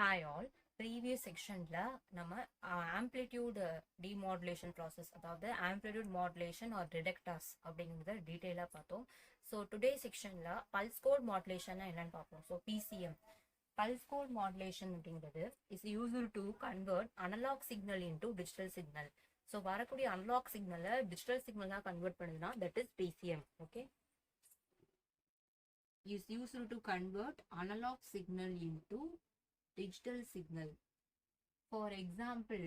Hi all. Previous sectionல நம்ம amplitude demodulation process அதாவது amplitude modulation or reductors அப்படிங்கறத டீடைலா பார்த்தோம். So today sectionல pulse code modulation என்னன்னு பார்ப்போம். So PCM pulse code modulation அப்படிங்கிறது is used to convert analog signal into digital signal. So வரக்கூடிய analog signal digital signal convert பண்ணுதுன்னா that is PCM. Okay, is used to convert analog signal into digital signal. For example,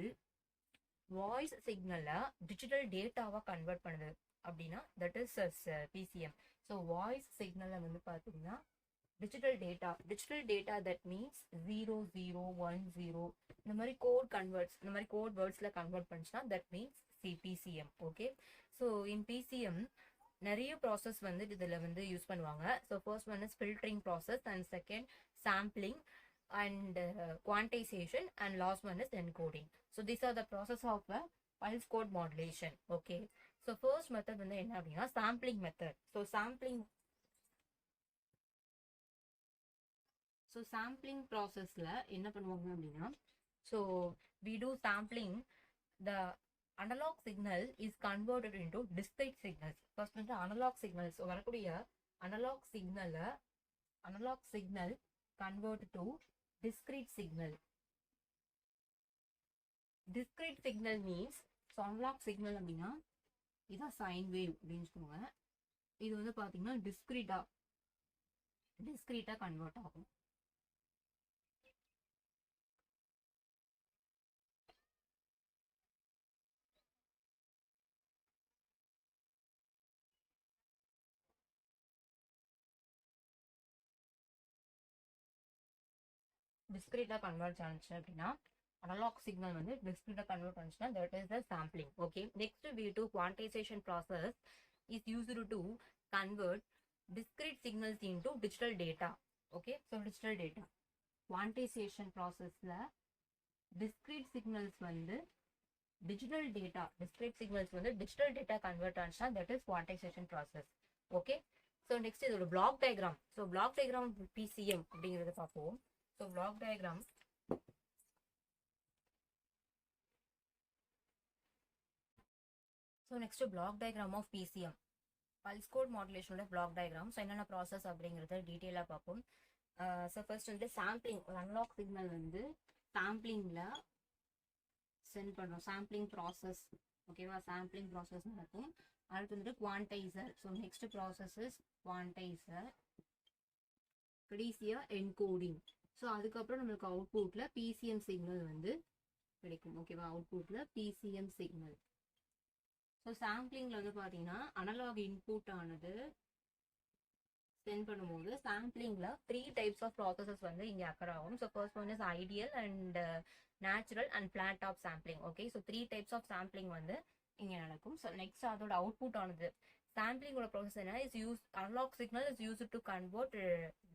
voice signal digital data convert பண்ணுது அப்படின்னா that is PCM. So voice signal வந்து பார்த்தீங்கன்னா digital data that means 0 0 1 0 இந்த மாதிரி code converts இந்த மாதிரி code wordsல convert பண்ணுச்சுன்னா that means PCM. Okay, so in PCM நிறைய ப்ராசஸ் வந்து இதுல வந்து யூஸ் பண்ணுவாங்க. So first one is filtering process and second sampling and quantization and last one is encoding. So these are the process of pulse code modulation. Okay, so first method வந்து என்ன அப்படின்னா sampling method. So sampling processல என்ன பண்ணுவாங்க அப்படின்னா so we do sampling. The analog signal is converted into discrete signals. First வந்து analog signals வரக்கூடிய analog signal convert to discrete signal. Discrete signal means so analog signal அப்படின்னா இதான் sine wave அப்படின்னு சொல்லுவாங்க. இது வந்து பாத்தீங்கன்னா டிஸ்கிரீட்டா கன்வெர்ட் ஆகும். டிஸ்கிரீட்டா கன்வெர்ட் ஆனிச்சு அப்படின்னா அனலாக் சிக்னல் வந்து டிஸ்கிரீட்டா கன்வெர்ட் ஆனிச்சுன்னா that is the sampling. Okay, next we do quantization process is used to convert discrete signals into digital data. Okay, so digital data quantization processல discrete signals வந்து digital data convert ஆனிச்சுன்னா that is quantization process. Okay, so next இதோட block diagram. So block diagram PCM அப்படிங்கறத பார்ப்போம். So block diagram next block diagram of PCM pulse code modulation block diagram. So என்னென்ன process அப்படிங்கறத டீடைலா பார்ப்போம். So first வந்து sampling, ஒரு analog signal வந்து சாம்பிளிங்ல சென்ட் பண்ணுறோம். சாம்பிளிங் ப்ராசஸ் ஓகேவா, சாம்பிளிங் ப்ராசஸ் நடக்கும். அடுத்து வந்துட்டு quantizer. So next process is quantizer. கடைசியா என்கோடிங். ஸோ அதுக்கப்புறம் நம்மளுக்கு அவுட்புட்ல பிசிஎம் சிக்னல் வந்து கிடைக்கும். ஓகேவா, அவுட்புட்ல பிசிஎம் சிக்னல். ஸோ சாம்பிளிங்ல வந்து பார்த்தீங்கன்னா அனலாக் இன்புட் ஆனது சென்ட் பண்ணும்போது சாம்பிளிங்ல 3 டைப்ஸ் ஆஃப் ப்ராசஸஸ் வந்து இங்கே அக்கர் ஆகும். So first one is ideal and natural and flat top sampling. Okay, so 3 types of sampling வந்து இங்கே நடக்கும். ஸோ நெக்ஸ்ட் அதோட அவுட்புட் ஆனது சாம்பிளிங்கோட ப்ராசஸ் என்ன is use analog signal is use to convert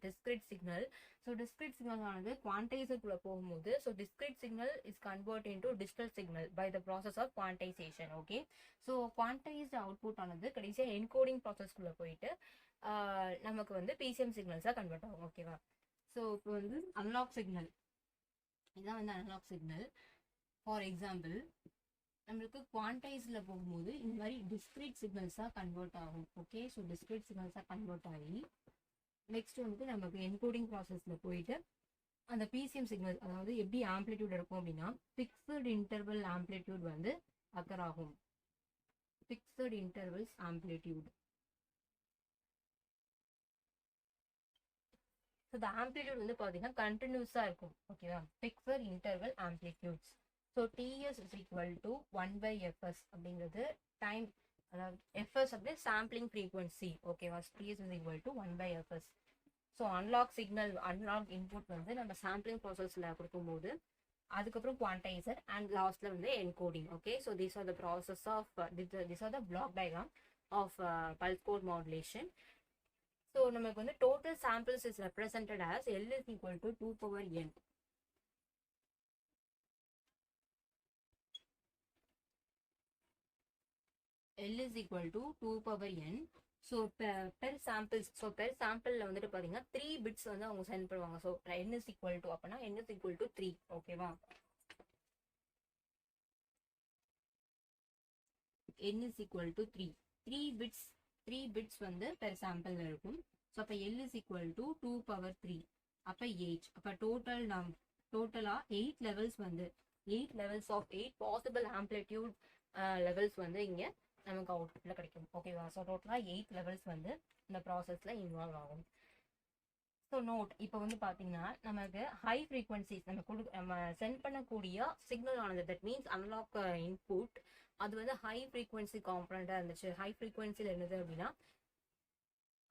discrete signal. So discrete signal ஆனது குவான்டைசருக்குள்ள போகும்போது so discrete signal is convert into digital signal by the process of quantization. Okay, so quantized output ஆனது கடைசியாக encoding ப்ராசஸ்க்குள்ள போயிட்டு நமக்கு வந்து BCM சிக்னல்ஸாக convert ஆகும். ஓகேவா, ஸோ இப்போ வந்து அனலாக் சிக்னல் இதான் வந்து அனலாக் சிக்னல். ஃபார் எக்ஸாம்பிள் நம்மளுக்கு குவான்டைஸ்ல போகும்போது இந்த மாதிரி டிஸ்கிரீட் சிக்னல்ஸாக கன்வெர்ட் ஆகும். ஓகே, ஸோ டிஸ்கிரீட் சிக்னல்ஸாக கன்வெர்ட் ஆகி நெக்ஸ்ட் வந்து நமக்கு என்கோடிங் ப்ராசஸ்ல போயிட்டு அந்த பிசிஎம் சிக்னல் அதாவது எப்படி ஆம்ப்ளிடியூட் இருக்கும் அப்படின்னா ஃபிக்ஸ்டு இன்டர்வல் ஆம்ப்ளிடியூட் வந்து அக்கர் ஆகும். Fixed intervals amplitude. ஸோ இந்த ஆம்ப்ளிடியூட் வந்து பார்த்தீங்கன்னா கண்டினியூஸாக இருக்கும். ஓகேவா, fixed interval amplitudes. So TS is equal to 1/fs அப்படிங்கிறது டைம், அதாவது எஃப்எஸ் அப்படி சாம்பிளிங் ஃப்ரீக்வன்சி. ஓகேவா, TS is equal to 1/fs. So analog signal analog input வந்து நம்ம சாம்பிளிங் ப்ராசஸில் கொடுக்கும்போது அதுக்கப்புறம் குவான்டைசர் அண்ட் லாஸ்ட்ல வந்து encoding. Okay, so these are the process of this are the block diagram of pulse code modulation. ஸோ நமக்கு வந்து total samples is represented as L is equal to 2 power n. L is equal to 2 power n. So per samples, so per சாம்பிளில் வந்துட்டு பார்த்தீங்கன்னா 3 bits வந்து அவங்க send பண்ணுவாங்க. So n is equal to அப்படின்னா n இஸ் ஈக்குவல் டு 3. ஓகேவா, n is equal to 3. 3 bits வந்து per sample இருக்கும். ஸோ அப்போ l is equal to 2 power 3, அப்போ 8. அப்போ டோட்டலாக 8 லெவல்ஸ் வந்து 8 levels of 8 possible amplitude levels வந்து இங்கே நமக்கு அவுட்புட்ல கிடைக்கும். ஓகேவா, ஸோ டோட்டலாக 8 லெவல்ஸ் வந்து இந்த ப்ராசஸ்ல இன்வால்வ் ஆகும். ஸோ நோட், இப்போ வந்து பார்த்தீங்கன்னா நமக்கு ஹை ஃப்ரீக்வன்சிஸ் நம்ம சென்ட் பண்ணக்கூடிய சிக்னல் ஆனது, தட் மீன்ஸ் அனலாக் இன்புட், அது வந்து ஹை ஃப்ரீக்வன்சி காம்பனண்டாக இருந்துச்சு. ஹை ஃப்ரீக்வன்சியில் இருந்தது அப்படின்னா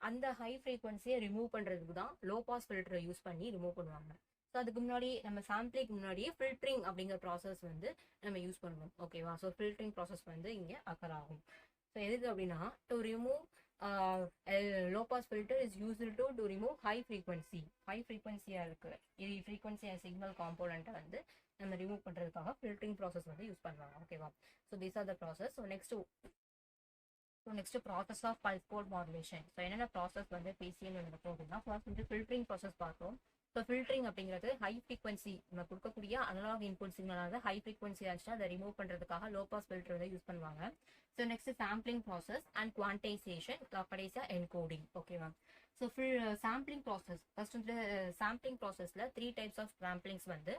அந்த ஹை ஃப்ரீக்வன்சியை ரிமூவ் பண்ணுறதுக்கு தான் லோ பாஸ் ஃபில்டரை யூஸ் பண்ணி ரிமூவ் பண்ணுவாங்க. ஸோ அதுக்கு முன்னாடி நம்ம சாம்பிளிங்க்கு முன்னாடியே ஃபில்டரிங் அப்படிங்கிற ப்ராசஸ் வந்து நம்ம யூஸ் பண்ணுவோம். ஓகேவா, ஸோ ஃபில்டரிங் ப்ராசஸ் வந்து இங்கே அக்கர் ஆகும். ஸோ எதுக்கு அப்படின்னா to remove low pass filter is used to remove high ஃப்ரீக்வன்சியாக இருக்கு இது ஃப்ரீக்வன்சி சிக்னல் காம்போனண்ட்டை வந்து நம்ம ரிமூவ் பண்ணுறதுக்காக ஃபில்டரிங் ப்ராசஸ் வந்து யூஸ் பண்ணுவாங்க. ஓகேவா, so these are the process. So next process of pulse code modulation. So என்னென்ன ப்ராசஸ் வந்து பிசிஎல் நடக்கும் அப்படின்னா, ஃபர்ஸ்ட் வந்து ஃபில்டரிங் ப்ராசஸ் பார்த்தோம். ஸோ ஃபில்டரிங் அப்படிங்கிறது ஹை ஃப்ரீக்வன்சி நம்ம கொடுக்கக்கூடிய அனலாக் இன்புட் சிக்னலாக ஹை ஃப்ரீக்வன்சி ஆச்சுன்னா அதை ரிமூவ் பண்ணுறதுக்காக லோ பாஸ் ஃபில்டர் வந்து யூஸ் பண்ணுவாங்க. So next sampling process and quantization, கடைசியாக என்கோடிங். ஓகேவா, ஸோ சாம்பிளிங் ப்ராசஸ் ஃபர்ஸ்ட் வந்து சாம்பிளிங் ப்ராசஸில் 3 டைப்ஸ் ஆஃப் சாம்பிளிங்ஸ் வந்து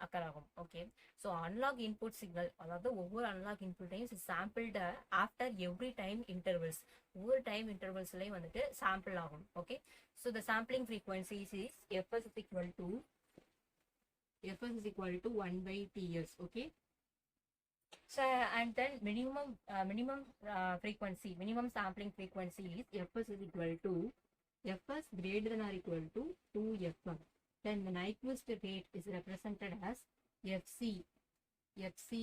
அக்கர் ஆகும். Okay, so analog input signal, அதாவது ஒவ்வொரு அனலாக் இன்புட்டையும் sampled after every time intervals, ஒவ்வொரு டைம் இன்டர்வல்ஸ்லையும் வந்துட்டு சாம்பிள் ஆகும். Okay, so the sampling frequencies is fs is equal to 1/ts. okay, so and then minimum frequency, minimum sampling frequency is fs is equal to fs greater than or equal to 2fm. Then the Nyquist rate is represented as fc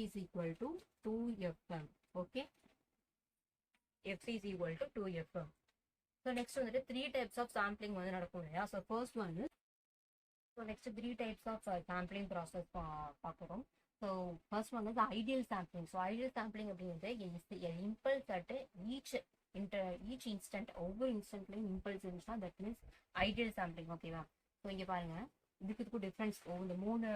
is equal to 2fm. okay, fc is equal to 2fm. so next வந்துட்டு 3 types of sampling வந்து நடக்கும் இல்லையா. so first one is, so next 3 types of sampling process பார்க்குறோம். so first one is ideal sampling. so ideal sampling அப்படிங்கிறது impulse at each instant, ஒவ்வொரு இன்ஸ்டன்ட்லையும் impulse இருந்துச்சுன்னா that means ideal sampling. ஓகேவா, so இங்கே பாருங்க, இதுக்கு டிஃப்ரென்ஸ், இந்த 3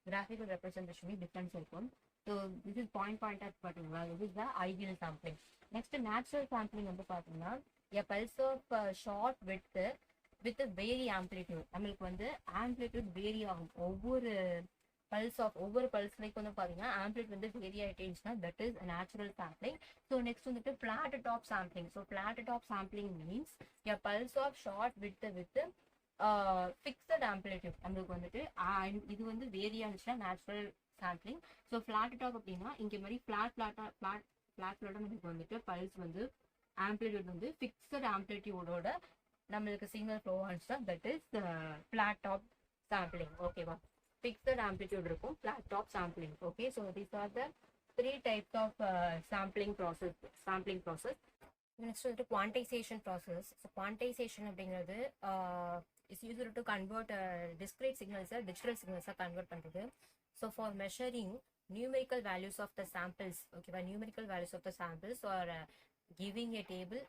கிராஃபிக்கல் ரெப்ரஸன்டேஷன் டிஃப்ரென்ஸ் இருக்கும். ஸோ திஸ் இஸ் பாயிண்ட் பார்த்தீங்களா, this is the ideal sampling. Next natural sampling வந்து பார்த்தீங்கன்னா a pulse of short width with a vary amplitude. நம்மளுக்கு வந்து ஆம்ப்ளிடியூட் வேரி ஆகும். ஒவ்வொரு பல்ஸ்லைக்கு வந்து பார்த்தீங்கன்னா ஆம்ப்ளிட் வந்து வேரி ஆகிட்டே இருந்துச்சுன்னா that is natural sampling. So next வந்துட்டு flat top sampling. So flat top sampling means a pulse of short width with fixed amplitude. நம்மளுக்கு வந்துட்டு இது வந்து வேரி ஆனிச்சுன்னா natural sampling. So flat top அப்படின்னா இங்கே மாதிரி ஃபிளாட்டோட நம்மளுக்கு வந்துட்டு பல்ஸ் வந்து ஆம்ப்ளிடியூட் வந்து ஃபிக்ஸட் ஆம்ப்ளிடியூடோட நம்மளுக்கு சிக்னல் ஃப்ளோ ஆனிச்சுன்னா that is flat top sampling. ஓகேவா, ஃபிக்ஸட் ஆம்ப்ளிடியூட் இருக்கும், flat top sampling. Okay, so these are the 3 types of sampling process. Next வந்துட்டு குவான்டைசேஷன் ப்ராசஸ். ஸோ குவான்டைசேஷன் அப்படிங்கிறது is used to convert discrete signals digital signals convert பண்றது. so for measuring numerical values of the samples, okay, numerical values of the samples or giving a table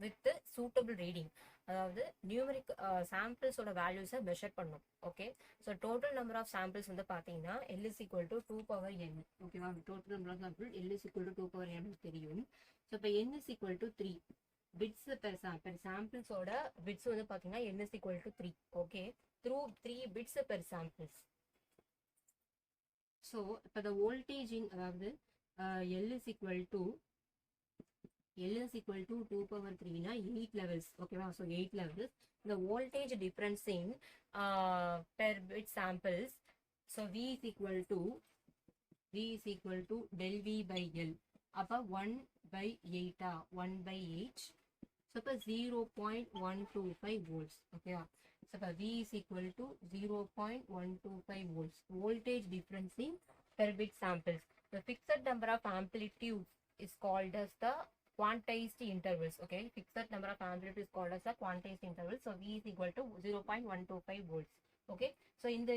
with the suitable reading, அதாவது numeric சாம்பிள்ஸோட வேல்யூஸை measure பண்ணும். Okay, so total number of samples வந்து பார்த்தீங்கன்னா L is equal to 2 power n. ஓகேவா, total number of sample L is equal to 2 power n தெரியும். ஸோ இப்போ n is equal to 3 bits per சாம்பிள்ஸோட பிட்ஸ் வந்து பார்த்தீங்கன்னா n is equal to 3. Okay, through 3 bits per samples. So இப்போ the voltage in, அதாவது L is equal to 2 power 3 னா 8 levels. ஓகேவா, so 8 levels. the voltage difference in per bit samples, so V is equal to del V by L. அப்போ 1/8 1/8. So இப்போ 0.125 volts. ஓகேவா, so இப்போ V is equal to 0.125 volts. voltage difference in per bit samples. the fixed number of amplitudes is called as the quantized intervals. okay, fixed number of amplitude is called as the quantized intervals. so V is equal to 0.125 volts. okay, so இந்த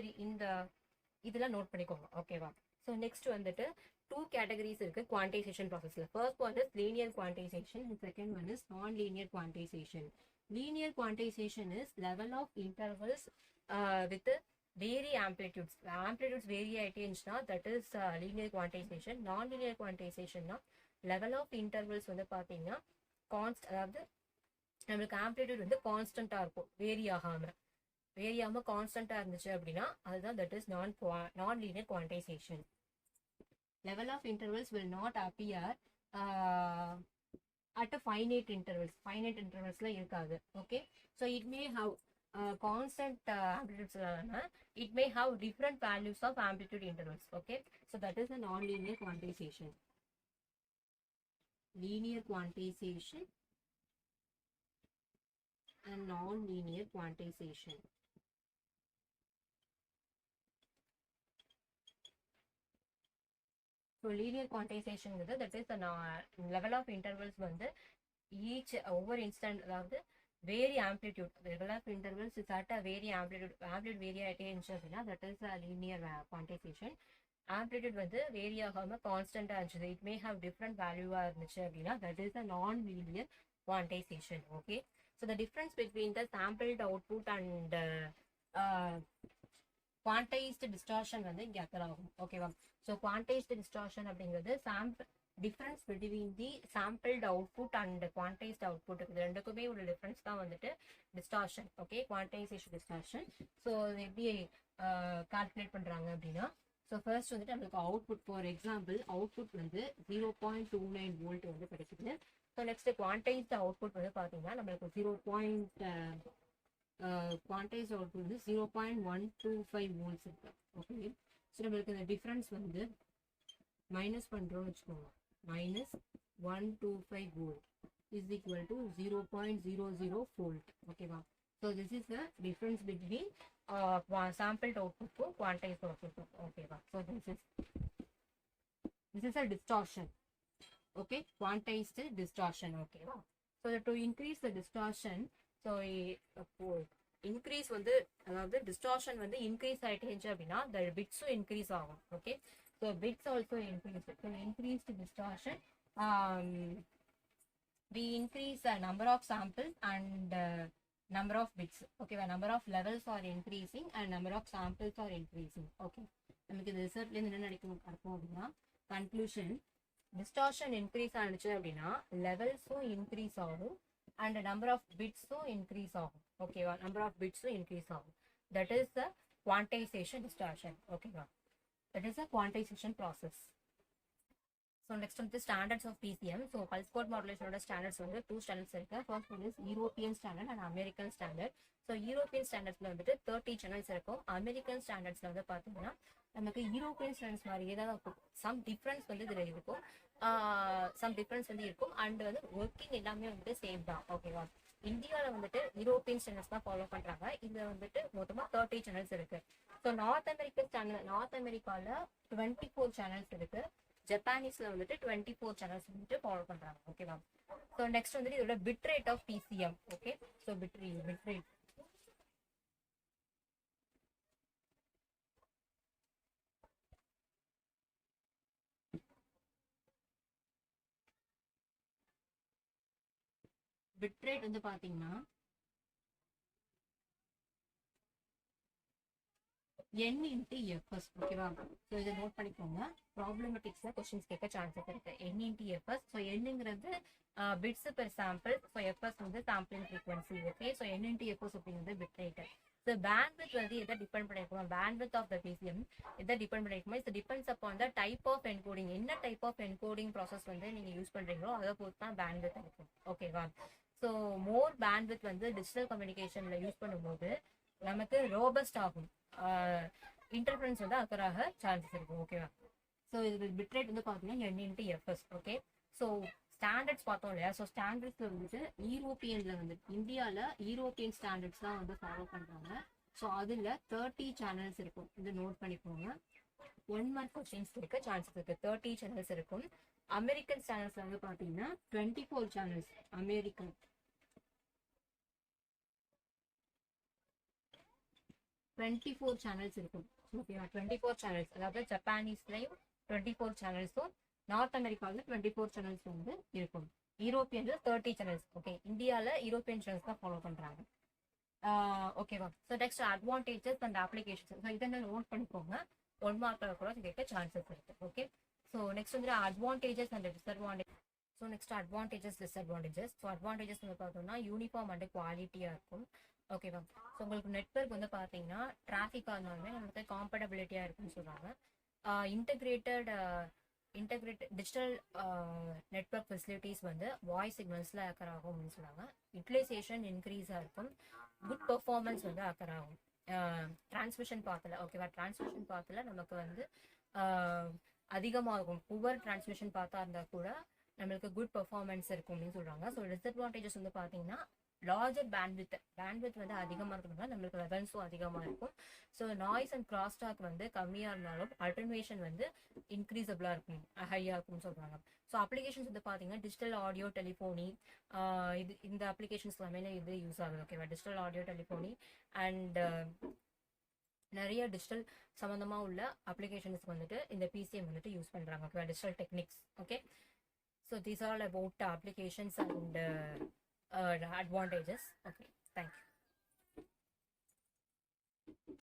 இதெல்லாம் note பண்ணிக்கோங்க. ஓகேவா, so next வந்துட்டு two categories இருக்கு quantization processல. First one is linear quantization and second one is non-linear quantization. Linear quantization is level of intervals with vary amplitudes. Amplitudes vary ஆயிட்டே இருந்துச்சுன்னா that is linear quantization. Non-linear quantization னா level of intervals வந்து பார்த்தீங்கன்னா அதாவது நம்மளுக்கு amplitude வந்து கான்ஸ்டன்டா இருக்கும், vary ஆகாம கான்ஸ்டன்டா இருந்துச்சு அப்படின்னா அதுதான் that is non-linear quantization. Level of intervals will not appear at a finite intervals. Finite intervals la irukadu. Okay, so it may have constant amplitudes. It may have different values of amplitude intervals. Okay, so that is a non-linear quantization. Linear quantization and non-linear quantization. So linear quantization is that is the level of intervals வந்து each over instant அதாவது vary amplitude. Level of intervals is at a vary amplitude vary ஆயிட்டே இருந்துச்சு அப்படின்னா that is a linear quantization. Amplitude வந்து vary ஆகாம constant இருந்துச்சு, it may have different value இருந்துச்சு அப்படின்னா that is a non-linear quantization. Okay, so the difference between the sampled output and quantized distortion வந்து இங்க அக்கர் ஆகும். ஓகேவா, ஸோ quantized distortion அப்படிங்கிறது difference between the sampled output and quantized output. இது ரெண்டுக்குமே ஒரு டிஃபரன்ஸ் தான் வந்துட்டு distortion. Okay, quantization distortion. So எப்படி கால்குலேட் பண்றாங்க அப்படின்னா, ஸோ ஃபர்ஸ்ட் வந்துட்டு நம்மளுக்கு அவுட்புட், ஃபார் எக்ஸாம்பிள் அவுட்புட் வந்து 0.29 வோல்ட் வந்து கிடைக்குது. ஸோ நெக்ஸ்ட் குவான்டைஸ்ட் அவுட்புட் வந்து பார்த்தீங்கன்னா நம்மளுக்கு quantized output வந்து 0.125 volts இருக்கு. ஓகே, ஸோ நம்மளுக்கு இந்த டிஃபரன்ஸ் வந்து மைனஸ் பண்ணுறோம்னு வச்சுக்கோங்க, -125 volt is equal to 0.00 volt. ஓகேவா, so this is the difference between sampled output to quantized output. ஓகேவா, so this is a distortion. Okay, quantized distortion. ஓகேவா, so to increase the distortion, so increase வந்து அதாவது distortion வந்து increase ஆகிட்டே இருந்துச்சு அப்படின்னா the பிட்ஸும் increase ஆகும். Okay, so bits also increase. So increased distortion we increase the number of samples and number of bits. ஓகேவா, number of levels are increasing and number of samples are increasing. Okay, நமக்கு இந்த ரிசல்ட்லேருந்து என்ன நடக்கும் அப்படின்னா, conclusion distortion increase ஆனிச்சு அப்படின்னா லெவல்ஸும் increase ஆகும் and number of bits increase ஆகும். ஓகேவா, number of bits increase ஆகும். that is the quantization distortion. ஓகேவா, that is the quantization process. so next வந்து standards of PCM. so pulse code modulation ஓட standards வந்து 2 standards இருக்கு. first one is European standard and American standard. so European standardsல வந்துட்டு 30 channels இருக்கும். American standardsல வந்து பார்த்தீங்கன்னா நமக்கு European standards மாதிரியே தான் இருக்கும். some difference வந்து இதுல இருக்கும், some difference வந்து இருக்கும் and வந்து ஒர்க்கிங் எல்லாமே வந்துட்டு சேம் தான். ஓகேவா, இந்தியாவில் வந்துட்டு யூரோப்பியன் சேனல்ஸ் தான் ஃபாலோ பண்றாங்க. இதுல வந்துட்டு மொத்தமா 30 சேனல்ஸ் இருக்கு. ஸோ நார்த் அமெரிக்கால 24 சேனல்ஸ் இருக்கு. ஜப்பானீஸ்ல வந்துட்டு 24 சேனல்ஸ் வந்துட்டு ஃபாலோ பண்றாங்க. ஓகேவா, ஸோ நெக்ஸ்ட் வந்துட்டு இதோட bit rate of PCM. Okay, so bit rate bitrate வந்து பாத்தீங்கன்னா n into fs. ஓகேவா, ஸோ இதை நோட் பண்ணிக்கோங்க, ப்ராப்ளமேட்டிக்ஸ்ல கொஸ்டின்ஸ் கேட்க சான்சஸ் இருக்கு. n into fs. ஸோ என்னங்கிறது bits per sample, so fs வந்து sampling frequency. Okay, so n into fs அப்படிங்கிறது பிட் ரேட். ஸோ பேண்ட்வித் வந்து எதை டிபெண்ட் பண்ணிருக்கோம், பேண்ட்வித் ஆஃப் த PCM எதை டிபெண்ட் பண்ணிருக்கோமோ இது depends upon the type of encoding. என்ன டைப் ஆஃப் என்கோடிங் ப்ராசஸ் வந்து நீங்க யூஸ் பண்றீங்களோ அதை பொறுத்து தான் பேண்ட்வித் இருக்கும். ஓகேவா, ஸோ மோர் பேண்ட்வித் வந்து டிஜிட்டல் கம்யூனிகேஷன்ல யூஸ் பண்ணும்போது நமக்கு ரோபஸ்ட் ஆகும், இன்டர்ஃபரன்ஸ் வந்து அக்கராக சான்சஸ் இருக்கும். ஓகேவா, ஸோ இது பிட் ரேட் வந்து பார்த்தீங்கன்னா n into fs. Okay, so standards பார்த்தோம் இல்லையா, ஸோ ஸ்டாண்டர்ட்ஸ்ல வந்துட்டு யூரோப்பியன்ல வந்து இந்தியாவில் யூரோப்பியன் ஸ்டாண்டர்ட்ஸ் தான் வந்து ஃபாலோ பண்றாங்க. ஸோ அதில் 30 சேனல்ஸ் இருக்கும், இது நோட் பண்ணிக்கோங்க. 1 மார்க் கொஸ்டின்ஸ் இருக்க சான்சஸ் இருக்கு. 30 சேனல்ஸ் இருக்கும். அமெரிக்கன் சேனல்ஸ்ல வந்து பார்த்தீங்கன்னா 24 சேனல்ஸ். அமெரிக்கன் 24 சேனல்ஸ் இருக்கும். ஓகேவா 24 சேனல்ஸ், அதாவது ஜப்பானீஸ்லயும் 24 சேனல்ஸும், நார்த் அமெரிக்காவில் 24 சேனல்ஸ் வந்து இருக்கும். யூரோப்பியன்ல 30 சேனல்ஸ். ஓகே, இந்தியாவில் யூரோப்பியன் சேனல்ஸ் தான் ஃபாலோ பண்றாங்க. ஓகேவா. So next advantages and applications. So இதை நோட் பண்ணிக்கோங்க, 1 மார்க்கில் கூட கேட்க சான்சஸ் இருக்கு. ஓகே, ஸோ நெக்ஸ்ட் வந்து advantages and disadvantage. So next advantages disadvantages. So advantages வந்து பார்த்தோம்னா யூனிஃபார்ம் அண்ட் குவாலிட்டியாக இருக்கும். ஓகேவா. ஸோ உங்களுக்கு நெட்வொர்க் வந்து பார்த்தீங்கன்னா டிராஃபிக்காக இருந்தாலுமே நமக்கு காம்படபிலிட்டியாக இருக்குன்னு சொல்கிறாங்க. இன்டகிரேட்டட் டிஜிட்டல் நெட்வொர்க் ஃபெசிலிட்டிஸ் வந்து வாய்ஸ் சிக்னல்ஸில் அக்கர் ஆகும் அப்படின்னு சொல்கிறாங்க. யூட்டிலைசேஷன் இன்க்ரீஸாக இருக்கும். குட் பெர்ஃபார்மன்ஸ் வந்து அக்கர் ஆகும். டிரான்ஸ்மிஷன் பாத்தில், ஓகேவா, டிரான்ஸ்மிஷன் பாத்தில் நமக்கு வந்து அதிகமாக இருக்கும். புவர் டிரான்ஸ்மிஷன் பார்த்தா இருந்தால் கூட நம்மளுக்கு குட் பெர்ஃபார்மன்ஸ் இருக்கும் அப்படின்னு சொல்கிறாங்க. ஸோ டிஸ்அட்வான்டேஜஸ் வந்து பார்த்தீங்கன்னா லார்ஜர் பேண்ட்வித் வந்து அதிகமாக இருக்கிறதுனால நம்மளுக்கு லெவல்ஸும் அதிகமாக இருக்கும். So noise and cross talk வந்து கம்மியாக இருந்தாலும் அல்டர்னேஷன் வந்து இன்க்ரீஸபிளாக இருக்கும், ஹையாக இருக்கும்னு சொல்கிறாங்க. ஸோ அப்ளிகேஷன்ஸ் வந்து பார்த்தீங்கன்னா டிஜிட்டல் ஆடியோ டெலிஃபோனி, இது இந்த அப்ளிகேஷன்ஸ் எல்லாமே இது யூஸ் ஆகுது. ஓகேவா, டிஜிட்டல் ஆடியோ டெலிஃபோனி அண்ட் நிறைய டிஜிட்டல் சம்மந்தமாக உள்ள அப்ளிகேஷன்ஸ்க்கு வந்துட்டு இந்த பிசிஎம் வந்துட்டு யூஸ் பண்ணுறாங்க. ஓகேவா, digital techniques. Okay, so these all about applications and advantages. Okay, thank you.